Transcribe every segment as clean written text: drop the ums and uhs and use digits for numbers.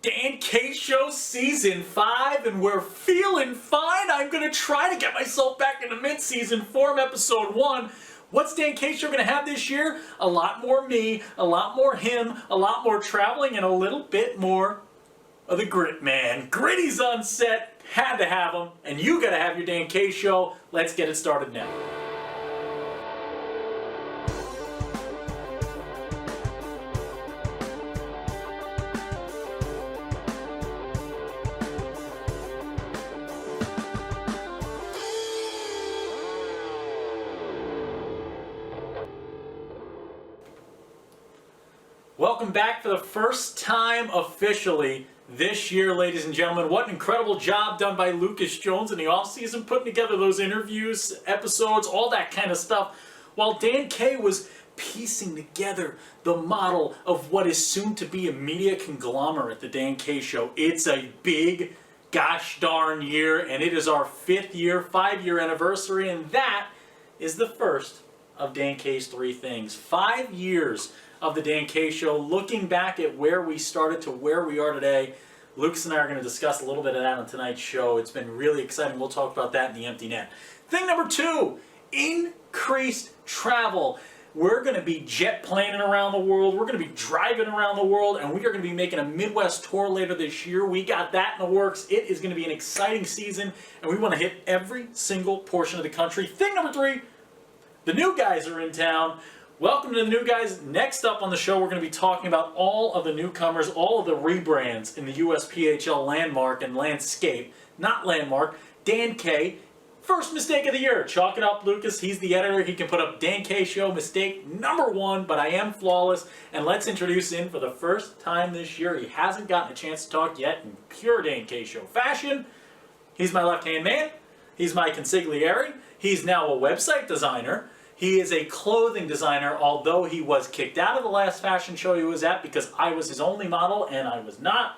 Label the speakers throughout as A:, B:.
A: Dan K Show Season 5, and we're feeling fine. I'm going to try to get myself back into mid-season form, Episode 1. What's Dan K Show going to have this year? A lot more me, a lot more him, a lot more traveling, and a little bit more of the Grit Man. Gritty's on set, had to have him, and you got to have your Dan K Show. Let's get it started now. Welcome back for the first time officially this year, ladies and gentlemen. What an incredible job done by Lucas Jones in the offseason, putting together those interviews, episodes, all that kind of stuff, while Dan K was piecing together the model of what is soon to be a media conglomerate, the Dan K Show. It's a big, gosh darn year, and it is our 5-year anniversary, and that is the first of Dan K's 3 things. 5 years of the Dan K Show, looking back at where we started to where we are today. Lucas and I are going to discuss a little bit of that on tonight's show. It's been really exciting. We'll talk about that in the empty net. Thing number 2, increased travel. We're going to be jet planing around the world. We're going to be driving around the world, and we are going to be making a Midwest tour later this year. We got that in the works. It is going to be an exciting season, and we want to hit every single portion of the country. Thing number 3, the new guys are in town. Welcome to the new guys. Next up on the show, we're going to be talking about all of the newcomers, all of the rebrands in the USPHL landmark and landscape. Not landmark. Dan K. First mistake of the year. Chalk it up, Lucas. He's the editor. He can put up Dan K Show mistake number 1, but I am flawless. And let's introduce him for the first time this year. He hasn't gotten a chance to talk yet in pure Dan K Show fashion. He's my left-hand man. He's my consigliere. He's now a website designer. He is a clothing designer, although he was kicked out of the last fashion show he was at because I was his only model, and I was not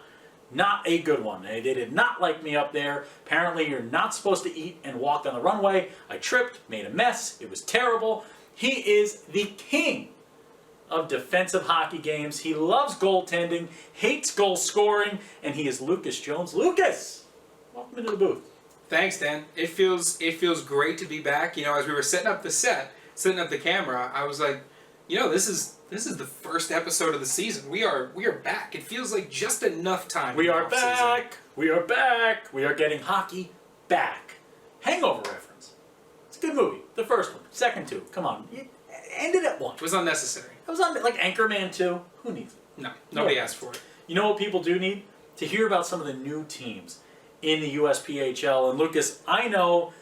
A: a good one. They did not like me up there. Apparently, you're not supposed to eat and walk on the runway. I tripped, made a mess. It was terrible. He is the king of defensive hockey games. He loves goaltending, hates goal scoring, and he is Lucas Jones. Lucas, welcome into the booth.
B: Thanks, Dan. It feels great to be back. You know, as we were setting up the set, setting up the camera, I was like, you know, this is the first episode of the season. We are back. It feels like just enough time.
A: We are back. We are back. We are getting hockey back. Hangover reference. It's a good movie. The first one. Second 2. Come on. It ended at 1.
B: It was unnecessary.
A: It was like Anchorman 2. Who needs it?
B: No, nobody asked for it.
A: You know what people do need? To hear about some of the new teams in the USPHL. And Lucas, I know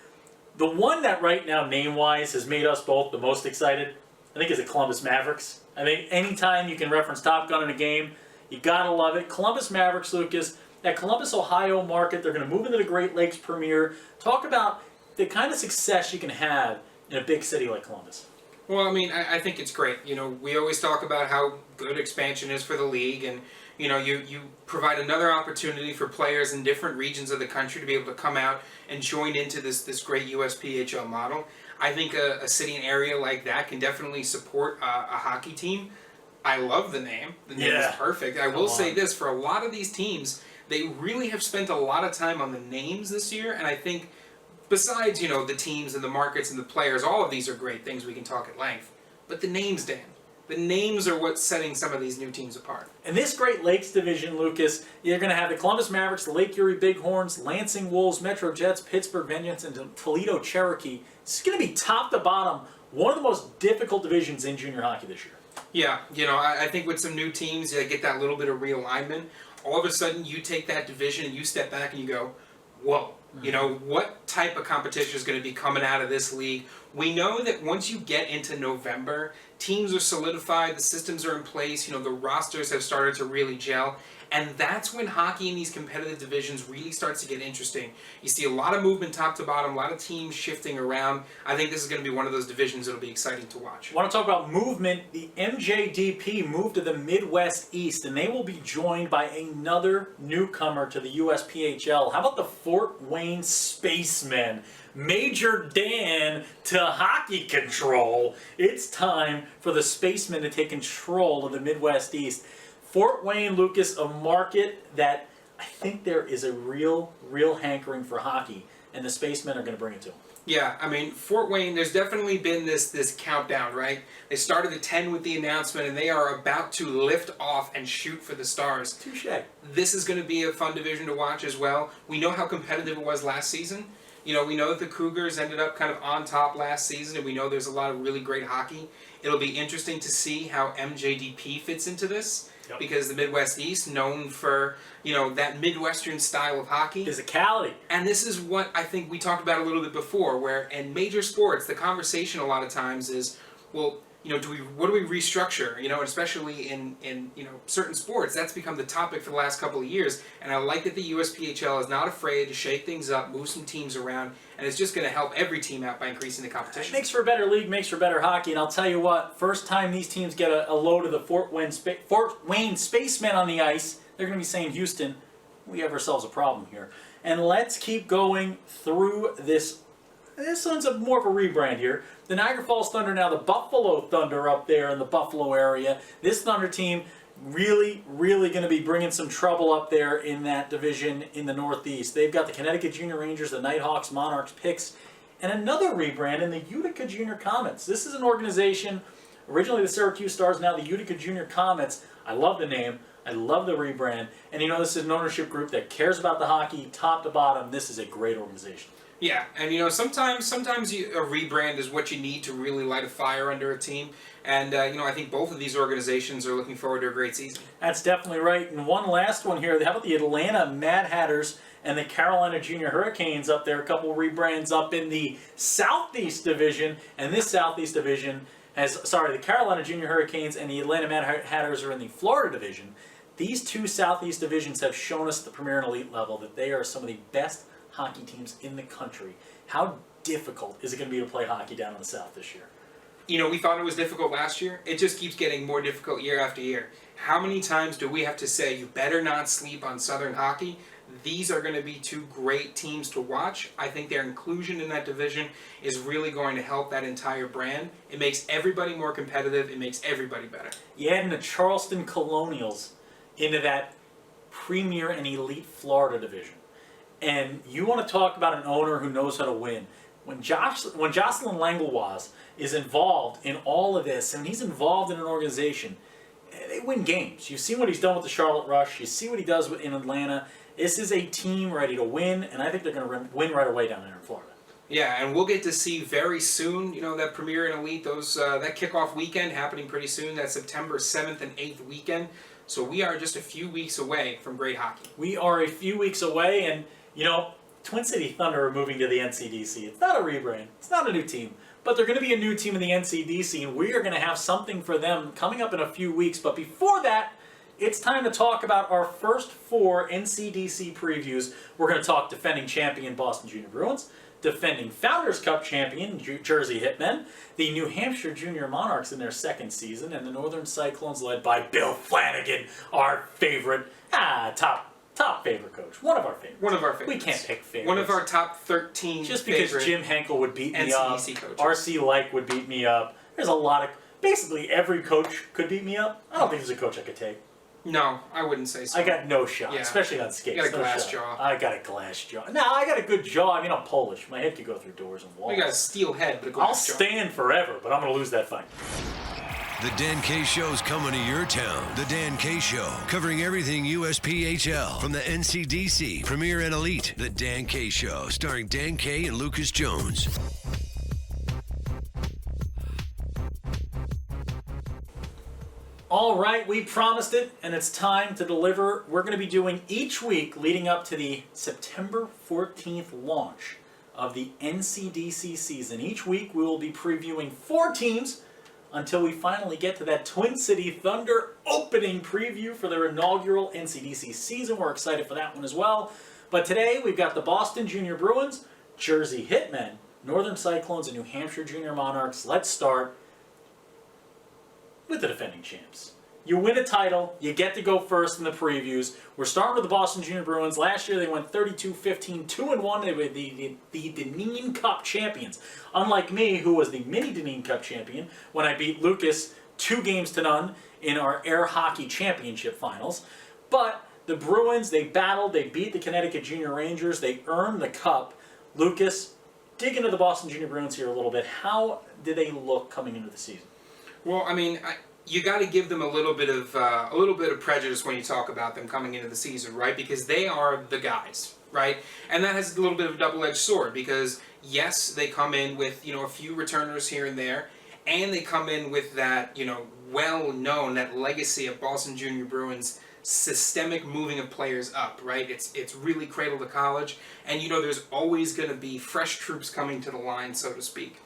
A: the one that right now, name-wise, has made us both the most excited, I think, is the Columbus Mavericks. I think anytime you can reference Top Gun in a game, you gotta love it. Columbus Mavericks, Lucas, that Columbus, Ohio market, they're gonna move into the Great Lakes Premier. Talk about the kind of success you can have in a big city like Columbus.
B: Well, I mean, I think it's great. You know, we always talk about how good expansion is for the league, and you know, you provide another opportunity for players in different regions of the country to be able to come out and join into this great USPHL model. I think a city and area like that can definitely support a hockey team. I love the name. The name is perfect. I will say this, for a lot of these teams, they really have spent a lot of time on the names this year, and I think besides, you know, the teams and the markets and the players, all of these are great things we can talk at length. But the names, Dan. The names are what's setting some of these new teams apart.
A: In this Great Lakes division, Lucas, you're going to have the Columbus Mavericks, the Lake Erie Bighorns, Lansing Wolves, Metro Jets, Pittsburgh Vengeance, and Toledo Cherokee. It's going to be top to bottom, one of the most difficult divisions in junior hockey this year.
B: Yeah, you know, I think with some new teams, you get that little bit of realignment. All of a sudden, you take that division and you step back and you go, whoa. You know, what type of competition is going to be coming out of this league? We know that once you get into November, teams are solidified, the systems are in place, you know, the rosters have started to really gel, and that's when hockey in these competitive divisions really starts to get interesting. You see a lot of movement top to bottom, a lot of teams shifting around. I think this is going to be one of those divisions that'll be exciting to watch.
A: I want to talk about movement. The MJDP moved to the Midwest East, and they will be joined by another newcomer to the USPHL. How about the Fort Wayne Spacemen? Major Dan to hockey control. It's time for the Spacemen to take control of the Midwest East. Fort Wayne, Lucas, a market that I think there is a real hankering for hockey, and the Spacemen are going to bring it to them.
B: Yeah, I mean, Fort Wayne, there's definitely been this countdown, right? They started at 10 with the announcement, and they are about to lift off and shoot for the stars.
A: Touche.
B: This is going to be a fun division to watch as well. We know how competitive it was last season. You know, we know that the Cougars ended up kind of on top last season, and we know there's a lot of really great hockey. It'll be interesting to see how MJDP fits into this. Yep. Because the Midwest East, known for, you know, that Midwestern style of hockey.
A: Physicality.
B: And this is what I think we talked about a little bit before, where in major sports, the conversation a lot of times is, well, you know, what do we restructure? You know, especially in you know, certain sports, that's become the topic for the last couple of years. And I like that the USPHL is not afraid to shake things up, move some teams around, and it's just going to help every team out by increasing the competition.
A: It makes for a better league, makes for better hockey, and I'll tell you what, first time these teams get a load of the Fort Wayne Spacemen on the ice, they're going to be saying, Houston, we have ourselves a problem here. And let's keep going through this. This one's more of a rebrand here. The Niagara Falls Thunder, now the Buffalo Thunder up there in the Buffalo area. This Thunder team really going to be bringing some trouble up there in that division in the Northeast. They've got the Connecticut Junior Rangers, the Nighthawks, Monarchs, Picks, and another rebrand in the Utica Junior Comets. This is an organization, originally the Syracuse Stars, now the Utica Junior Comets. I love the name. I love the rebrand. And you know, this is an ownership group that cares about the hockey top to bottom. This is a great organization.
B: Yeah, and you know, sometimes a rebrand is what you need to really light a fire under a team. And you know, I think both of these organizations are looking forward to a great season.
A: That's definitely right. And one last one here. How about the Atlanta Mad Hatters and the Carolina Junior Hurricanes up there? A couple rebrands up in the Southeast Division. And this Southeast Division the Carolina Junior Hurricanes and the Atlanta Mad Hatters are in the Florida Division. These two Southeast divisions have shown us at the Premier and Elite level that they are some of the best hockey teams in the country. How difficult is it going to be to play hockey down in the South this year?
B: You know, we thought it was difficult last year. It just keeps getting more difficult year after year. How many times do we have to say, you better not sleep on Southern hockey? These are going to be two great teams to watch. I think their inclusion in that division is really going to help that entire brand. It makes everybody more competitive. It makes everybody better.
A: You add in the Charleston Colonials into that Premier and Elite Florida division. And you want to talk about an owner who knows how to win. When Jocelyn Langlois is involved in all of this, and he's involved in an organization, they win games. You've seen what he's done with the Charlotte Rush. You see what he does in Atlanta. This is a team ready to win, and I think they're going to win right away down there in Florida.
B: Yeah, and we'll get to see very soon, you know, that Premier and Elite, that kickoff weekend happening pretty soon. That's September 7th and 8th weekend. So we are just a few weeks away from great hockey.
A: We are a few weeks away, and you know, Twin City Thunder are moving to the NCDC. It's not a rebrand. It's not a new team. But they're going to be a new team in the NCDC, and we are going to have something for them coming up in a few weeks. But before that, it's time to talk about our first 4 NCDC previews. We're going to talk defending champion Boston Junior Bruins, defending Founders Cup champion Jersey Hitmen, the New Hampshire Junior Monarchs in their second season, and the Northern Cyclones led by Bill Flanagan, our favorite, top favorite coach. One of our favorites.
B: One of our favorites.
A: We can't pick favorites.
B: One of our top 13
A: just because Jim Henkel would beat me up.
B: NCDC coaches.
A: R.C. Like would beat me up. There's a lot of... Basically, every coach could beat me up. I don't think there's a coach I could take.
B: No, I wouldn't say so.
A: I got no shot,
B: Yeah.
A: especially on skates.
B: You got a
A: no
B: glass
A: shot.
B: jaw.
A: I got a glass jaw. No, I got a good jaw. I mean, I'm Polish. My head could go through doors and walls.
B: You got a steel head, but a
A: I'll
B: glass jaw.
A: stand forever, but I'm going to lose that fight.
C: The Dan K Show's coming to your town. The Dan K Show, covering everything USPHL from the NCDC, Premier and Elite. The Dan K Show, starring Dan K and Lucas Jones.
A: All right, we promised it, and it's time to deliver. We're going to be doing each week leading up to the September 14th launch of the NCDC season. Each week we will be previewing 4 teams until we finally get to that Twin City Thunder opening preview for their inaugural NCDC season. We're excited for that one as well. But today we've got the Boston Junior Bruins, Jersey Hitmen, Northern Cyclones, and New Hampshire Junior Monarchs. Let's start with the defending champs. You win a title, you get to go first in the previews. We're starting with the Boston Junior Bruins. Last year they went 32-15, 2-1. They were the Dineen Cup champions. Unlike me, who was the mini Dineen Cup champion when I beat Lucas 2-0 in our Air Hockey Championship finals. But the Bruins, they battled, they beat the Connecticut Junior Rangers, they earned the cup. Lucas, dig into the Boston Junior Bruins here a little bit. How did they look coming into the season?
B: Well, I mean, you got to give them a little bit of prejudice when you talk about them coming into the season, right? Because they are the guys, right? And that has a little bit of a double-edged sword because yes, they come in with a few returners here and there, and they come in with that well-known that legacy of Boston Junior Bruins systemic moving of players up, right? It's really cradle to college, and there's always going to be fresh troops coming to the line, so to speak.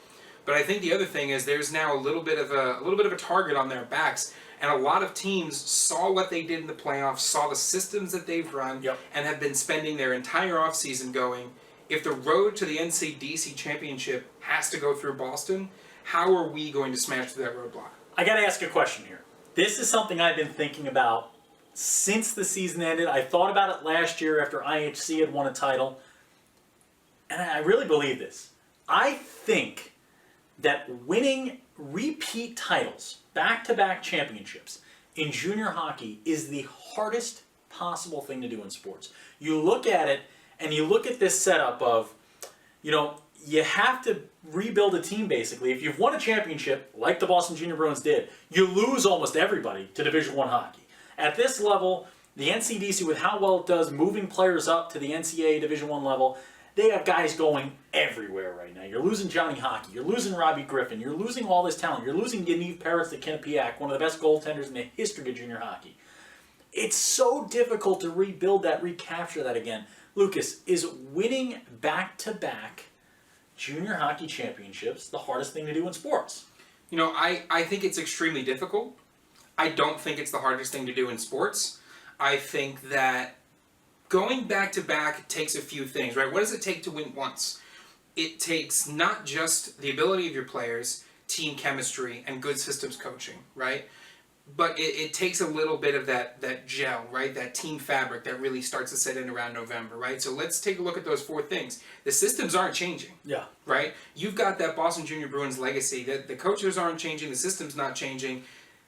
B: But I think the other thing is there's now a little bit of a target on their backs, and a lot of teams saw what they did in the playoffs, saw the systems that they've run, and have been spending their entire offseason going, if the road to the NCDC championship has to go through Boston, how are we going to smash through that roadblock?
A: I got to ask a question here. This is something I've been thinking about since the season ended. I thought about it last year after IHC had won a title, and I really believe this. I think that winning repeat titles, back-to-back championships in junior hockey is the hardest possible thing to do in sports. You look at it, and you look at this setup of, you have to rebuild a team basically. If you've won a championship, like the Boston Junior Bruins did, you lose almost everybody to Division I hockey. At this level, the NCDC, with how well it does moving players up to the NCAA Division I level, they have guys going everywhere right now. You're losing Johnny Hockey. You're losing Robbie Griffin. You're losing all this talent. You're losing Yaniv Peretz to Quinnipiac, one of the best goaltenders in the history of junior hockey. It's so difficult to rebuild that, recapture that again. Lucas, is winning back-to-back junior hockey championships the hardest thing to do in sports?
B: I think it's extremely difficult. I don't think it's the hardest thing to do in sports. I think that going back-to-back takes a few things, right? What does it take to win once? It takes not just the ability of your players, team chemistry, and good systems coaching, right? But it takes a little bit of that gel, right? That team fabric that really starts to set in around November, right? So let's take a look at those four things. The systems aren't changing, right? You've got that Boston Junior Bruins legacy. That the coaches aren't changing, the system's not changing.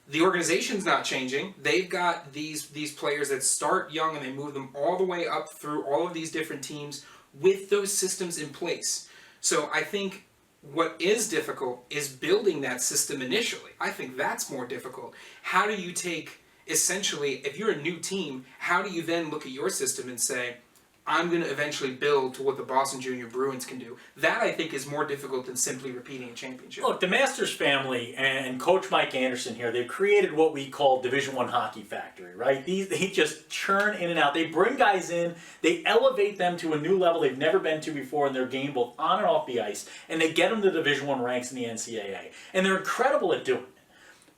B: The organization's not changing. They've got these players that start young and they move them all the way up through all of these different teams with those systems in place. So I think what is difficult is building that system initially. I think that's more difficult. How do you take, essentially, if you're a new team, how do you then look at your system and say, I'm going to eventually build to what the Boston Junior Bruins can do? That, I think, is more difficult than simply repeating a championship.
A: Look, the Masters family and Coach Mike Anderson here, they've created what we call Division I Hockey Factory, right? They just churn in and out. They bring guys in, they elevate them to a new level they've never been to before in their game, both on and off the ice, and they get them to Division I ranks in the NCAA. And they're incredible at doing it.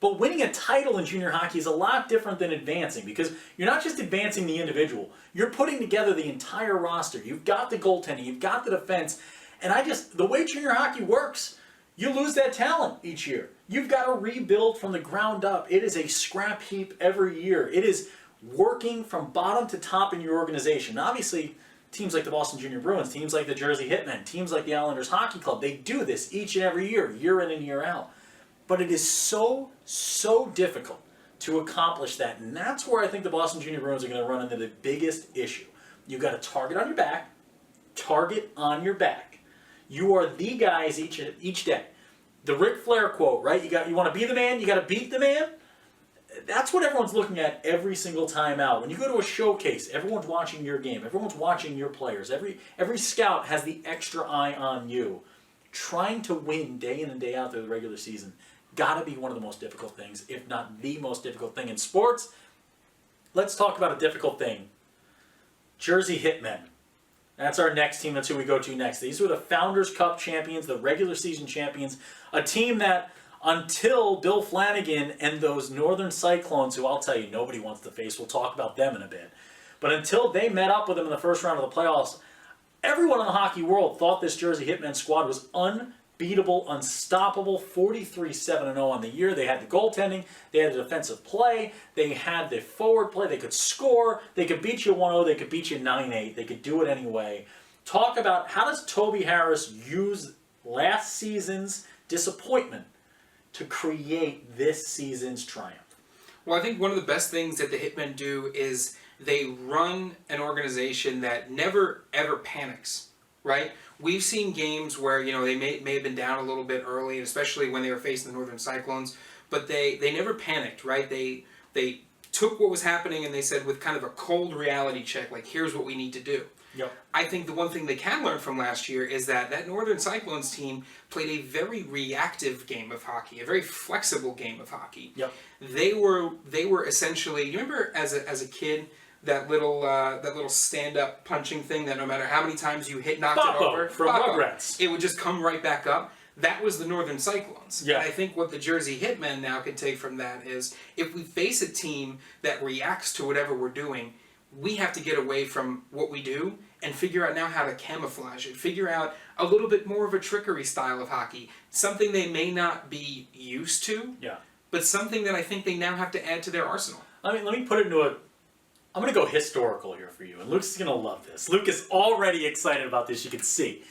A: But winning a title in junior hockey is a lot different than advancing, because you're not just advancing the individual, you're putting together the entire roster. You've got the goaltending, you've got the defense, and the way junior hockey works, you lose that talent each year. You've got to rebuild from the ground up. It is a scrap heap every year. It is working from bottom to top in your organization. Now, obviously, teams like the Boston Junior Bruins, teams like the Jersey Hitmen, teams like the Islanders Hockey Club, they do this each and every year in and year out. But it is so difficult to accomplish that. And that's where I think the Boston Junior Bruins are going to run into the biggest issue. You've got a target on your back. Target on your back. You are the guys each day. The Ric Flair quote, right? You want to be the man, you got to beat the man. That's what everyone's looking at every single time out. When you go to a showcase, everyone's watching your game. Everyone's watching your players. Every scout has the extra eye on you. Trying to win day in and day out through the regular season got to be one of the most difficult things, if not the most difficult thing in sports. Let's talk about a difficult thing. Jersey Hitmen. That's our next team. That's who we go to next. These were the Founders Cup champions, the regular season champions, a team that until Bill Flanagan and those Northern Cyclones, who I'll tell you nobody wants to face, we'll talk about them in a bit, but until they met up with them in the first round of the playoffs, everyone in the hockey world thought this Jersey Hitmen squad was unbeatable, unstoppable, 43-7-0 on the year. They had the goaltending, they had the defensive play, they had the forward play, they could score, they could beat you 1-0, they could beat you 9-8, they could do it anyway. Talk about how does Toby Harris use last season's disappointment to create this season's triumph?
B: Well, I think one of the best things that the Hitmen do is they run an organization that never ever panics, right? We've seen games where, they may have been down a little bit early, especially when they were facing the Northern Cyclones, but they never panicked, right? They took what was happening and they said with kind of a cold reality check, like, here's what we need to do.
A: Yep.
B: I think the one thing they can learn from last year is that Northern Cyclones team played a very reactive game of hockey, a very flexible game of hockey.
A: Yep.
B: They were essentially, you remember as a kid that little stand up punching thing that no matter how many times you knocked it over
A: from Rugrats,
B: it would just come right back up. That was the Northern Cyclones.
A: Yeah.
B: And I think what the Jersey Hitmen now can take from that is if we face a team that reacts to whatever we're doing, we have to get away from what we do and figure out now how to camouflage it, figure out a little bit more of a trickery style of hockey, something they may not be used to, but something that I think they now have to add to their arsenal.
A: Let me put it into I'm going to go historical here for you, and Luke's going to love this. Luke is already excited about this, you can see.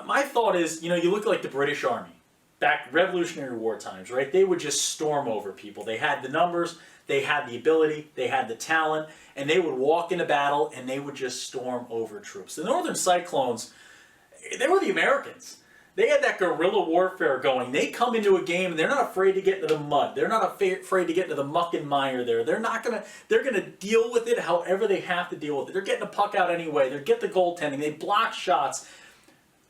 A: My thought is, you look like the British Army, back Revolutionary War times, right? They would just storm over people. They had the numbers, they had the ability, they had the talent, and they would walk into battle and they would just storm over troops. The Northern Cyclones, they were the Americans. They had that guerrilla warfare going. They come into a game and they're not afraid to get into the mud. They're not afraid to get into the muck and mire there. They're gonna deal with it however they have to deal with it. They're getting the puck out anyway. They get the goaltending. They block shots.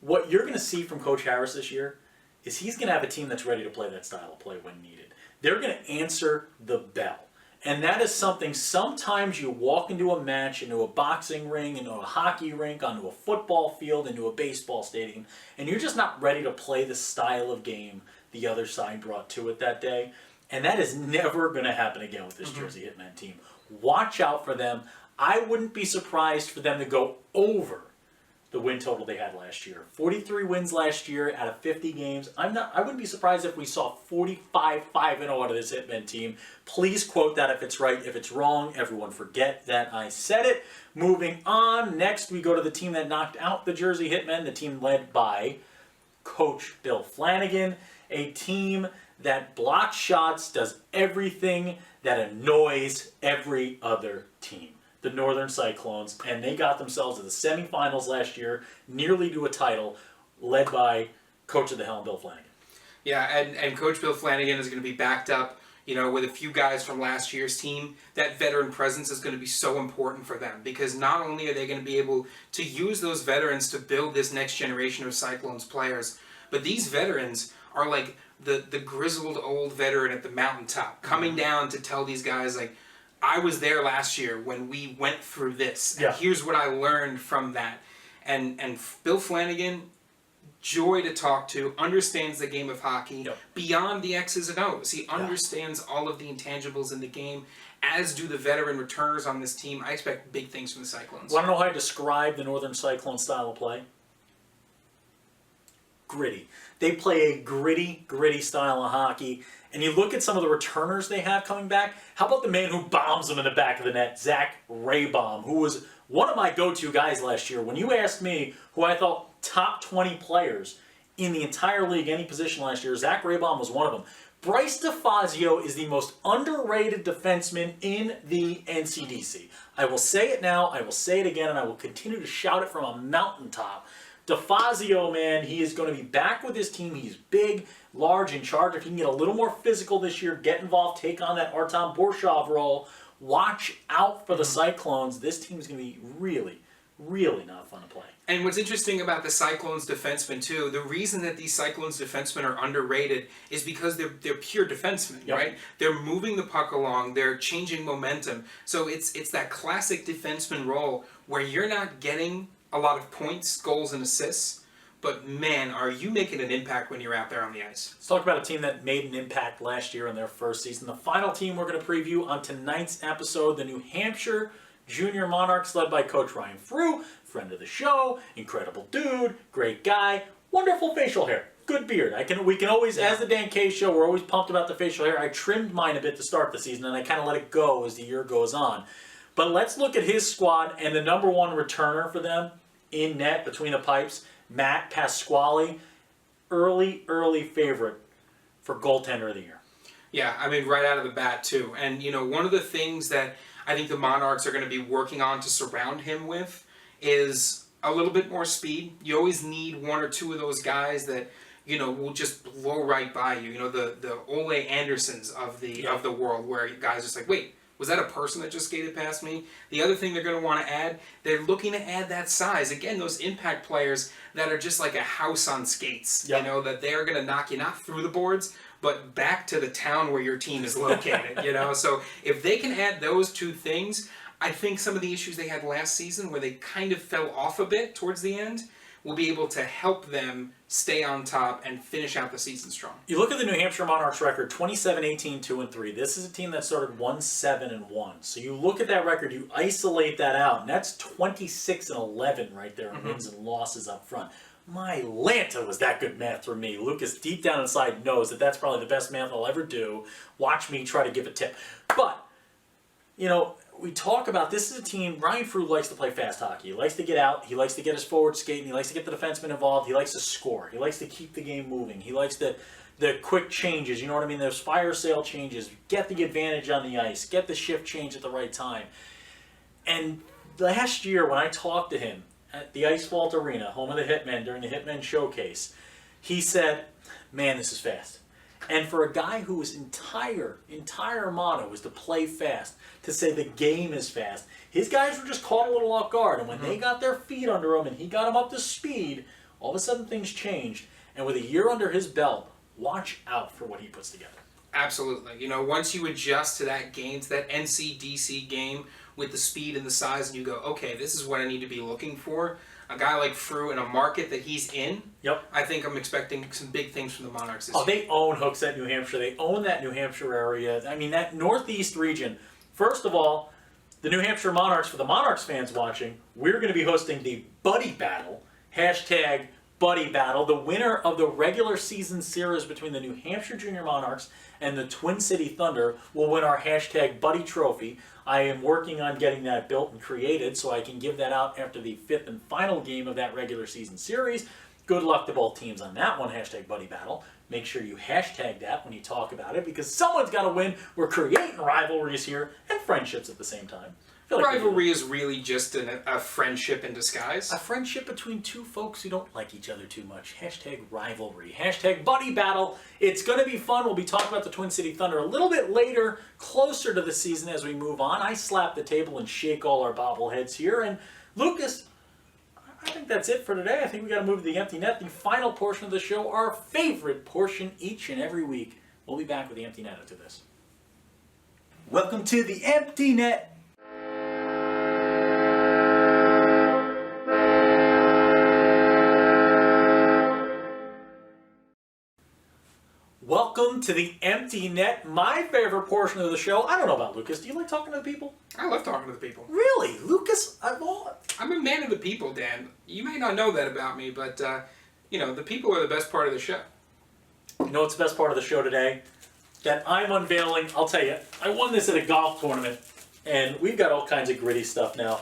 A: What you're gonna see from Coach Harris this year is he's gonna have a team that's ready to play that style of play when needed. They're gonna answer the bell. And that is something, sometimes you walk into a match, into a boxing ring, into a hockey rink, onto a football field, into a baseball stadium, and you're just not ready to play the style of game the other side brought to it that day. And that is never going to happen again with this Jersey Hitmen team. Watch out for them. I wouldn't be surprised for them to go over the win total they had last year. 43 wins last year out of 50 games. I wouldn't be surprised if we saw 45-5-0 out of this Hitmen team. Please quote that if it's right. If it's wrong, everyone forget that I said it. Moving on. Next, we go to the team that knocked out the Jersey Hitmen, the team led by Coach Bill Flanagan, a team that blocks shots, does everything that annoys every other team. The Northern Cyclones, and they got themselves to the semifinals last year, nearly to a title, led by Coach of the Helm, Bill Flanagan.
B: Yeah, and Coach Bill Flanagan is going to be backed up, with a few guys from last year's team. That veteran presence is going to be so important for them because not only are they going to be able to use those veterans to build this next generation of Cyclones players, but these veterans are like the grizzled old veteran at the mountaintop coming down to tell these guys, like, I was there last year when we went through this. And here's what I learned from that. And Bill Flanagan, joy to talk to, understands the game of hockey beyond the X's and O's. He understands all of the intangibles in the game, as do the veteran returners on this team. I expect big things from the Cyclones.
A: Want to know how I describe the Northern Cyclone style of play? Gritty. They play a gritty style of hockey. And you look at some of the returners they have coming back. How about the man who bombs them in the back of the net, Zach Raybaum, who was one of my go-to guys last year. When you asked me who I thought top 20 players in the entire league, any position last year, Zach Raybaum was one of them. Bryce DeFazio is the most underrated defenseman in the NCDC. I will say it now, I will say it again, and I will continue to shout it from a mountaintop. DeFazio, man, he is going to be back with his team. He's big, large, in charge. If he can get a little more physical this year, get involved, take on that Artem Borshov role, watch out for the Cyclones. This team is going to be really, really not fun to play.
B: And what's interesting about the Cyclones defensemen, too, the reason that these Cyclones defensemen are underrated is because they're pure defensemen, right? They're moving the puck along. They're changing momentum. So it's that classic defenseman role where you're not getting a lot of points, goals, and assists, but man, are you making an impact when you're out there on the ice.
A: Let's talk about a team that made an impact last year in their first season. The final team we're going to preview on tonight's episode, the New Hampshire Junior Monarchs, led by Coach Ryan Frew, friend of the show, incredible dude, great guy, wonderful facial hair, good beard. We can always, as the Dan K Show, we're always pumped about the facial hair. I trimmed mine a bit to start the season, and I kind of let it go as the year goes on. But let's look at his squad and the number one returner for them in net between the pipes, Matt Pasquale, early favorite for goaltender of the year.
B: Yeah, I mean, right out of the bat, too. And, one of the things that I think the Monarchs are going to be working on to surround him with is a little bit more speed. You always need one or two of those guys that, will just blow right by you. The Ole Andersons of the world, where guys are just like, wait, was that a person that just skated past me? The other thing they're going to want to add, they're looking to add that size. Again, those impact players that are just like a house on skates.
A: Yep.
B: That they're going to knock you not through the boards, but back to the town where your team is located. So if they can add those two things, I think some of the issues they had last season, where they kind of fell off a bit towards the end, will be able to help them stay on top and finish out the season strong.
A: You look at the New Hampshire Monarchs record, 27-18, 2-3. This is a team that started 1-7-1. So you look at that record, you isolate that out, and that's 26-11 right there in wins and losses up front. My Lanta, was that good math for me. Lucas, deep down inside, knows that that's probably the best math I'll ever do. Watch me try to give a tip. But, we talk about, this is a team, Ryan Frew likes to play fast hockey. He likes to get out, he likes to get his forward skating, he likes to get the defenseman involved, he likes to score, he likes to keep the game moving, he likes the quick changes, you know what I mean? Those fire sale changes, get the advantage on the ice, get the shift change at the right time. And last year when I talked to him at the Ice Vault Arena, home of the Hitmen, during the Hitman showcase, he said, man, this is fast. And for a guy whose entire motto was to play fast, to say the game is fast, his guys were just caught a little off guard. And when they got their feet under him and he got them up to speed, all of a sudden things changed. And with a year under his belt, watch out for what he puts together.
B: Absolutely. Once you adjust to that game, to that NCDC game with the speed and the size, and you go, okay, this is what I need to be looking for. A guy like Frew in a market that he's in,
A: Yep.
B: I think I'm expecting some big things from the Monarchs this year.
A: They own Hooksett, New Hampshire. They own that New Hampshire area. I mean, that Northeast region. First of all, the New Hampshire Monarchs, for the Monarchs fans watching, we're going to be hosting the Buddy Battle, hashtag Buddy Battle. The winner of the regular season series between the New Hampshire Junior Monarchs and the Twin City Thunder will win our hashtag Buddy Trophy. I am working on getting that built and created so I can give that out after the fifth and final game of that regular season series. Good luck to both teams on that one, hashtag Buddy Battle. Make sure you hashtag that when you talk about it, because someone's got to win. We're creating rivalries here and friendships at the same time.
B: Rivalry is really just a friendship in disguise.
A: A friendship between two folks who don't like each other too much. Hashtag rivalry. Hashtag Buddy Battle. It's going to be fun. We'll be talking about the Twin City Thunder a little bit later, closer to the season as we move on. I slap the table and shake all our bobbleheads here. And Lucas, I think that's it for today. I think we got to move to the empty net, the final portion of the show, our favorite portion each and every week. We'll be back with the empty net after this. Welcome to the empty net. Welcome to the empty net, my favorite portion of the show. I don't know about Lucas. Do you like talking to the people?
B: I love talking to the people.
A: Really? Lucas,
B: I'm a man of the people, Dan. You may not know that about me, but, the people are the best part of the show.
A: You know what's the best part of the show today? That I'm unveiling. I'll tell you, I won this at a golf tournament, and we've got all kinds of gritty stuff now.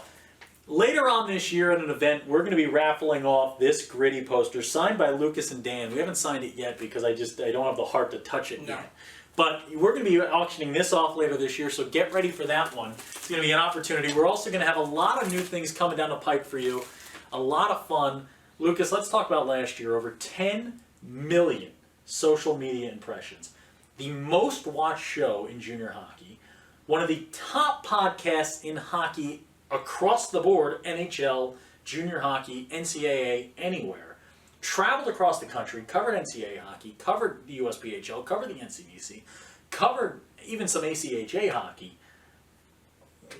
A: Later on this year at an event, we're going to be raffling off this gritty poster signed by Lucas and Dan. We haven't signed it yet because I don't have the heart to touch it yet. But we're going to be auctioning this off later this year, so get ready for that one. It's going to be an opportunity. We're also going to have a lot of new things coming down the pipe for you. A lot of fun. Lucas, let's talk about last year. Over 10 million social media impressions. The most watched show in junior hockey. One of the top podcasts in hockey across the board, NHL, junior hockey, NCAA, anywhere. Traveled across the country, covered NCAA hockey, covered the USPHL, covered the NCDC, covered even some ACHA hockey.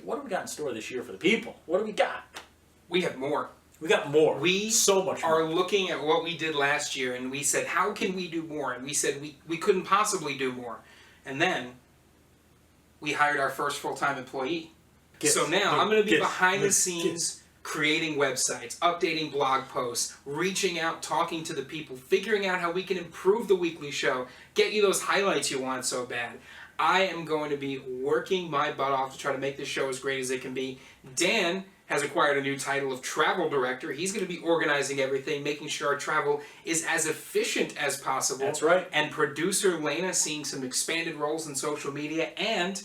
A: What do we got in store this year for the people? What do we got?
B: We have more.
A: We got more.
B: We
A: so much more.
B: are looking at what we did last year, and we said, how can we do more? And we said we couldn't possibly do more. And then we hired our first full-time employee. So now I'm going to be behind the scenes creating websites, updating blog posts, reaching out, talking to the people, figuring out how we can improve the weekly show, get you those highlights you want so bad. I am going to be working my butt off to try to make this show as great as it can be. Dan has acquired a new title of travel director. He's going to be organizing everything, making sure our travel is as efficient as possible.
A: That's right.
B: And producer Lena seeing some expanded roles in social media. And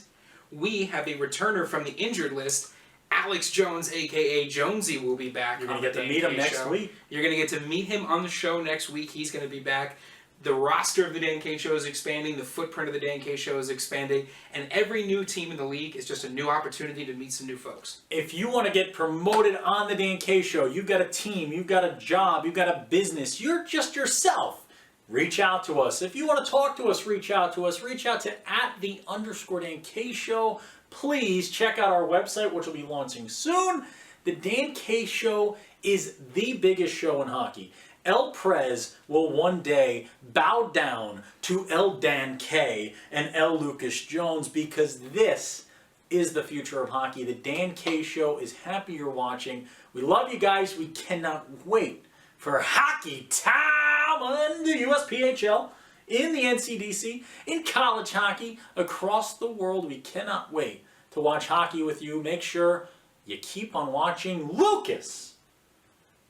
B: we have a returner from the injured list. Alex Jones, a.k.a. Jonesy, will be back.
A: You're going to get to meet him next week.
B: You're going to get to meet him on the show next week. He's going to be back. The roster of the Dan K Show is expanding. The footprint of the Dan K Show is expanding. And every new team in the league is just a new opportunity to meet some new folks.
A: If you want to get promoted on the Dan K Show, you've got a team, you've got a job, you've got a business, you're just yourself, reach out to us. If you want to talk to us, reach out to us. Reach out to @the_Dan K Show. Please check out our website, which will be launching soon. The Dan K Show is the biggest show in hockey. El Prez will one day bow down to El Dan K and El Lucas Jones, because this is the future of hockey. The Dan K Show is happy you're watching. We love you guys. We cannot wait for hockey time in the USPHL, in the NCDC, in college hockey, across the world. We cannot wait to watch hockey with you. Make sure you keep on watching. Lucas,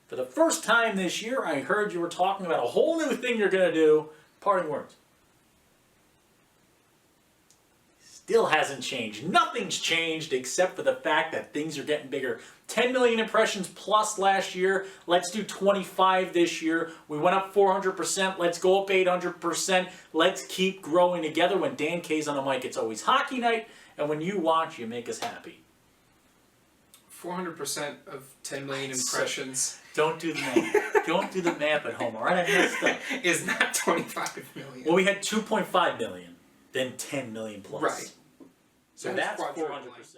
A: for the first time this year, I heard you were talking about a whole new thing you're going to do. Parting words. Still hasn't changed. Nothing's changed except for the fact that things are getting bigger. 10 million impressions plus last year. Let's do 25 this year. We went up 400%. Let's go up 800%. Let's keep growing together. When Dan K's on the mic, it's always hockey night. And when you watch, you make us happy.
B: 400% of 10 million impressions.
A: Don't do the math. Don't do the math at home, all right? I messed up.
B: Is not 25 million.
A: Well, we had 2.5 million, then 10 million plus.
B: Right.
A: So that's 400%.